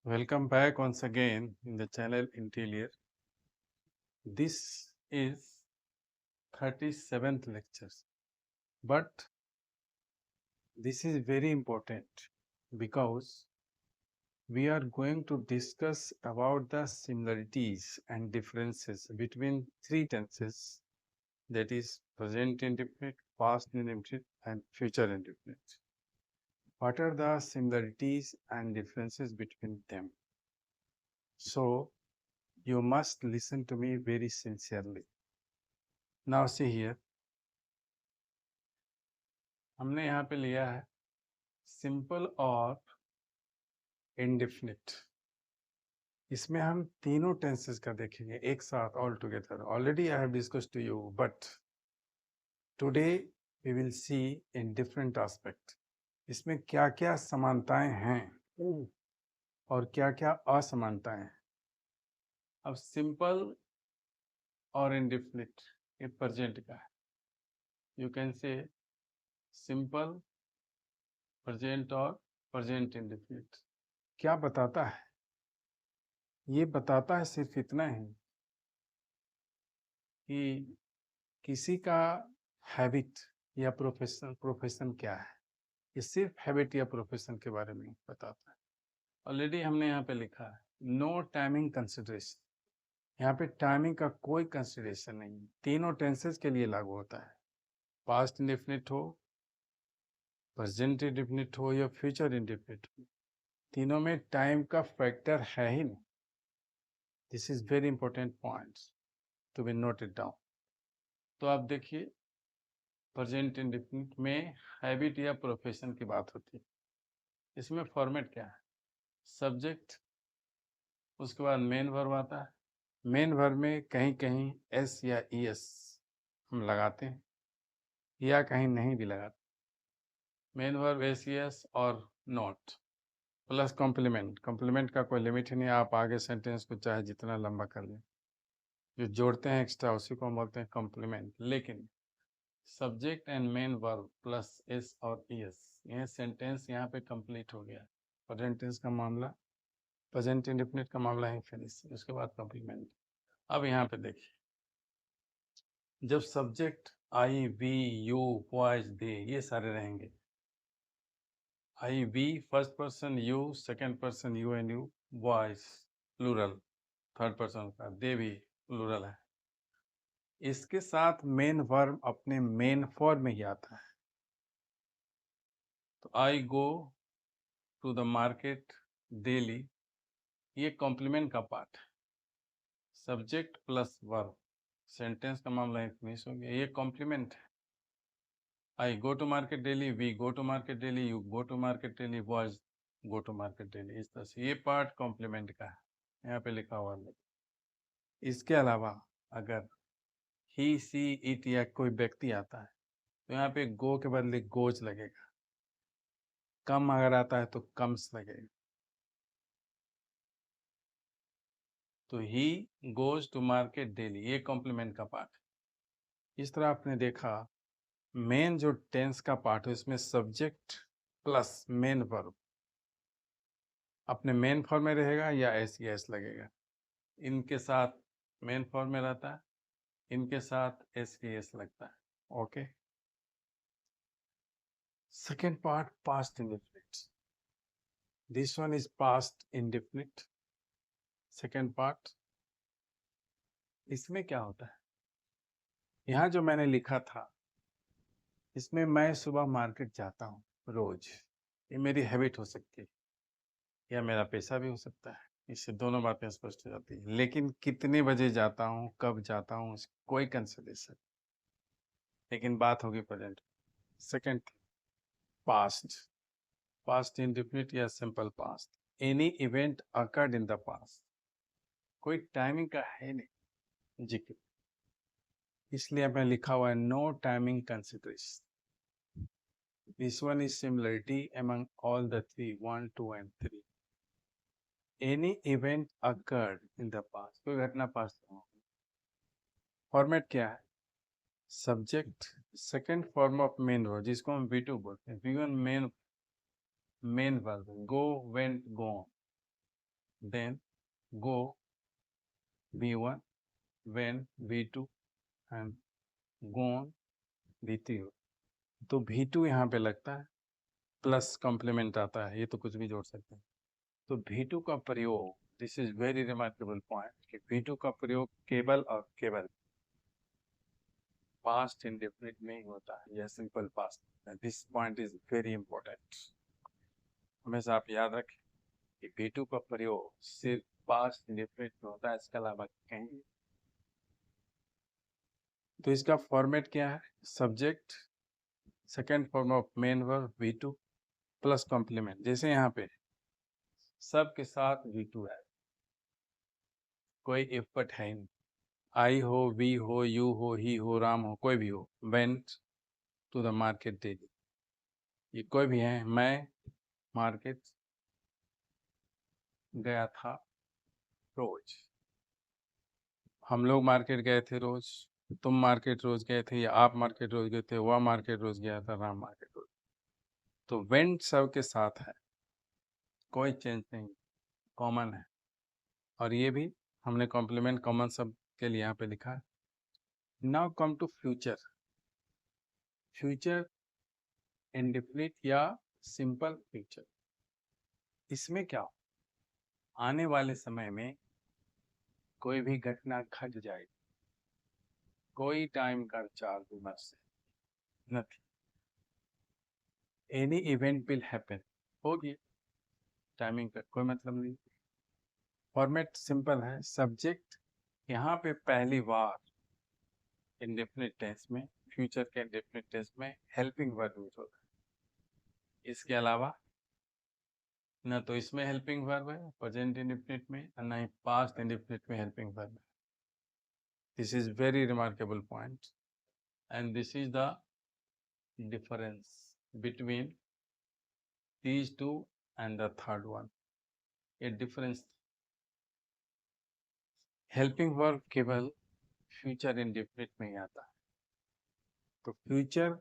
Welcome back once again in the channel Interior. This is 37th lecture, but this is very important because we are going to discuss about the similarities and differences between three tenses, that is present indefinite, past indefinite and future indefinite. What are the similarities and differences between them? So you must listen to me very sincerely. Now see here, हमने यहाँ पे लिया है simple और indefinite. इसमें हम तीनों tenses का देखेंगे एक साथ all together. Already I have discussed to you, but today we will see in different aspect. इसमें क्या क्या समानताएं हैं और क्या क्या असमानताएं हैं। अब सिंपल और इंडेफिनिट ये प्रेजेंट का है। You can say simple, present और प्रेजेंट इंडेफिनिट। क्या बताता है? ये बताता है सिर्फ इतना ही कि किसी का हैबिट या प्रोफेशन क्या है। ये सिर्फ हैबिट या प्रोफेशन के बारे में बताता है। ऑलरेडी हमने यहाँ पे लिखा है नो टाइमिंग कंसिडरेशन। यहाँ पे टाइमिंग का कोई कंसिडरेशन नहीं है। तीनों टेंसेस के लिए लागू होता है, पास्ट इंडेफिनिट हो, प्रेजेंट इंडेफिनिट हो या फ्यूचर इंडेफिनिट हो। तीनों में टाइम का फैक्टर है ही नहीं। This is very important point to be noted down. तो आप देखिए, प्रेजेंट इंडेफिनिट में हैबिट या प्रोफेशन की बात होती है। इसमें फॉर्मेट क्या है? सब्जेक्ट, उसके बाद मेन वर्ब आता है। मेन वर्ब में कहीं कहीं एस या ई एस हम लगाते हैं या कहीं नहीं भी लगाते। Main verb S E S और नॉट प्लस कॉम्प्लीमेंट। कॉम्प्लीमेंट का कोई लिमिट ही नहीं, आप आगे सेंटेंस को चाहे जितना लंबा कर लें। जो जोड़ते हैं एक्स्ट्रा उसी को हम बोलते हैं कॉम्प्लीमेंट। लेकिन subject and main verb plus S और ई एस, यह सेंटेंस यहाँ पे कंप्लीट हो गया। प्रेजेंट टेंस का मामला, प्रेजेंट इंडेफिनिट का मामला है फिनिश, उसके बाद कॉम्प्लीमेंट। अब यहाँ पे देखिए, जब subject I, we, you, voice, they ये सारे रहेंगे। I, we first person, you second person, you and you, voice plural third person का, दे भी प्लूरल है। इसके साथ मेन वर्ब अपने मेन फॉर्म में ही आता है। तो I go to the market daily, ये कॉम्प्लीमेंट का पार्ट है। सब्जेक्ट प्लस वर्ब, सेंटेंस का मामला है फिनिश हो गया, ये कॉम्प्लीमेंट है। I go to market daily, we go to market daily, you go to market daily, boys go to market daily. इस तरह से ये पार्ट कॉम्प्लीमेंट का है, यहाँ पे लिखा हुआ है। इसके अलावा अगर ही, सी, इट या कोई व्यक्ति आता है तो यहाँ पे गो के बदले गोज लगेगा। कम अगर आता है तो कम्स लगेगा। तो he goes to market daily, ये कॉम्प्लीमेंट का पार्ट है। इस तरह आपने देखा मेन जो टेंस का पार्ट है इसमें सब्जेक्ट प्लस मेन वर्ब अपने मेन फॉर्म में रहेगा या एस या एस लगेगा। इनके साथ मेन फॉर्म में रहता है, इनके साथ एस या एस लगता है। Okay, second part past indefinite. This one is past indefinite. Second part, इसमें क्या होता है? यहाँ जो मैंने लिखा था इसमें मैं सुबह मार्केट जाता हूँ रोज, ये मेरी हैबिट हो सकती है या मेरा पैसा भी हो सकता है। इससे दोनों बातें स्पष्ट हो जाती है। लेकिन कितने बजे जाता हूँ, कब जाता हूँ, कोई कंसिडरेशन। लेकिन बात होगी present. Second, past, past indefinite या simple past. Any event occurred in the past, कोई टाइमिंग का है नहीं जी। इसलिए मैं लिखा हुआ है no timing consideration. This one is similarity among all the three, 1, 2 and 3. Any event occurred in the past, कोई घटना पास्ट में हो। फॉर्मेट क्या है? Subject, second form of main verb जिसको हम V2 बोलते हैं। V1 main verb, go, went, go. then go V1, when V2 and go on V3। तो V2 यहाँ पे लगता है, प्लस कॉम्प्लीमेंट आता है, ये तो कुछ भी जोड़ सकते हैं। तो V2 का प्रयोग, this is very remarkable point, कि V2 का प्रयोग केवल और केवल पास्ट इंडेफिनिट में ही होता है, यह simple past. This point is very important, हमेशा आप याद रखें कि V2 का प्रयोग सिर्फ पास्ट इंडेफिनिट में होता है, इसके अलावा कहीं। तो इसका फॉर्मेट क्या है? Subject, second form of main verb V2 plus complement. जैसे यहाँ पे सब के साथ V2 है, कोई इफ बट है नहीं। आई हो, वी हो, यू हो, ही हो, राम हो, कोई भी हो। Went to the market daily, ये कोई भी है। मैं मार्केट गया था रोज, हम लोग मार्केट गए थे रोज, तुम मार्केट रोज गए थे, या आप मार्केट रोज गए थे, वह मार्केट रोज गया था, राम मार्केट रोज। तो वेंट सब के साथ है, कोई चेंज नहीं, कॉमन है। और ये भी हमने कॉम्प्लीमेंट कॉमन सब के लिए यहाँ पे लिखा है। Now come to future. Future indefinite या सिंपल फ्यूचर, इसमें क्या हो? आने वाले समय में कोई भी घटना घट जाएगी, कोई टाइम का विचार विमर्श नहीं, एनी इवेंट विल हैपन, होगी, टाइमिंग का कोई मतलब नहीं। फॉर्मेट सिंपल है, सब्जेक्ट यहाँ पे पहली बार इंडेफिनिट टेंस में, फ्यूचर के इंडेफिनिट टेंस में हेल्पिंग वर्ब यूज होता है। इसके अलावा ना तो इसमें हेल्पिंग वर्ब है प्रेजेंट इंडेफिनिट में, और ना ही पास्ट इंडेफिनिट में हेल्पिंग वर्ब है। This is very remarkable point, and this is the difference between these two and the third one। a difference, helping verb केवल फ्यूचर इंडेफिनिट में ही आता है। तो फ्यूचर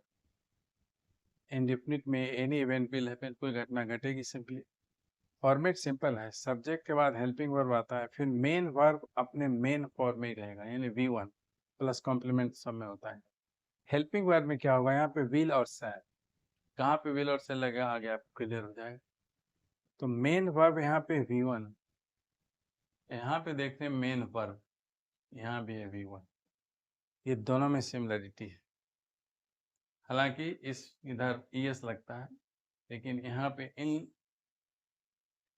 इंडेफिनिट में एनी इवेंट विल हैपन, कोई घटना घटेगी सिंपली। फॉर्मेट सिंपल है, सब्जेक्ट के बाद हेल्पिंग वर्ब आता है, फिर मेन वर्ब अपने मेन फॉर्म में ही रहेगा, यानी V1 प्लस कॉम्प्लीमेंट सब में होता है। हेल्पिंग वर्ब में क्या होगा? यहाँ पे विल और शैल, कहाँ पे विल और शैल लगेगा आगे आपको क्लियर हो जाएगा। तो मेन वर्ब यहाँ पे V1, यहाँ पे देखते हैं मेन वर्ब, यहाँ भी है V1, ये दोनों में सिमिलरिटी है। हालांकि इस इधर ES लगता है, लेकिन यहाँ पे इन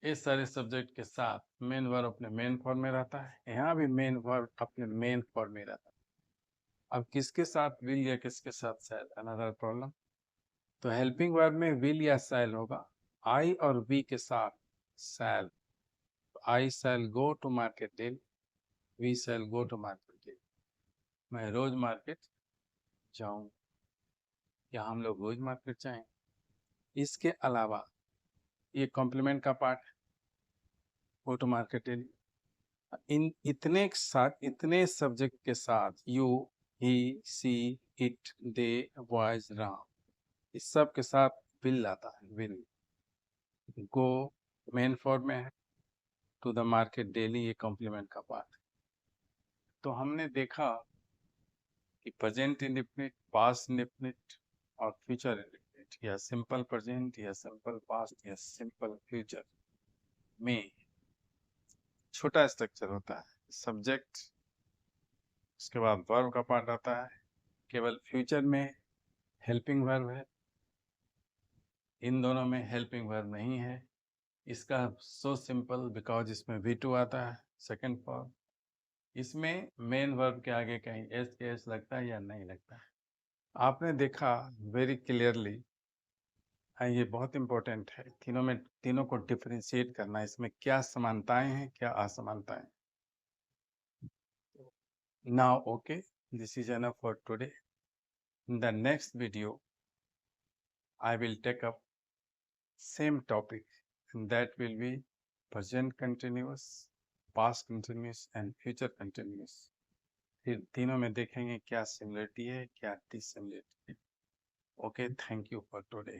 इस सारे सब्जेक्ट के साथ मेन वर्ब अपने मेन फॉर्म में रहता है, यहाँ भी मेन वर्ब अपने मेन फॉर्म में रहता है। अब किसके साथ विल या किसके साथ शैल, अनदर प्रॉब्लम। तो हेल्पिंग वर्ब में विल या शैल होगा, आई और वी के साथ shall. I shall go to market daily, we shall go to market daily, मैं रोज मार्केट जाऊं, या हम लोग रोज मार्केट जाएं। इसके अलावा ये कॉम्प्लीमेंट का पार्ट है, गो टू मार्केट डेली। इन इतने साथ, इतने सब्जेक्ट के साथ you, he, she, it, they, boys, Ram, इस सब के साथ विल आता है। विल, गो मेन फॉर्म में है, टू द मार्केट डेली ये कॉम्प्लीमेंट का पार्ट है। तो हमने देखा कि प्रेजेंट इंडेफिनिट, पास्ट इंडेफिनिट और फ्यूचर इंडेफिनिट, या सिंपल प्रेजेंट या सिंपल पास्ट या सिंपल फ्यूचर में छोटा स्ट्रक्चर होता है, सब्जेक्ट, उसके बाद वर्ब का पार्ट आता है। केवल फ्यूचर में हेल्पिंग वर्ब है, इन दोनों में हेल्पिंग वर्ब नहीं है। इसका सो सिंपल बिकॉज इसमें V2 आता है सेकंड फॉर्म, इसमें मेन वर्ब के आगे कहीं एस लगता है या नहीं लगता है। आपने देखा वेरी क्लियरली, ये बहुत इंपॉर्टेंट है, तीनों में, तीनों को डिफरेंशिएट करना, इसमें क्या समानताएं हैं क्या असमानताएं। Now okay, this is enough for today. In the next video, I will take up same topic, and that will be present continuous, past continuous and future continuous। फिर तीनों में देखेंगे क्या सिमिलरिटी है क्या डिसिमिलरिटी है। Okay, thank you for today.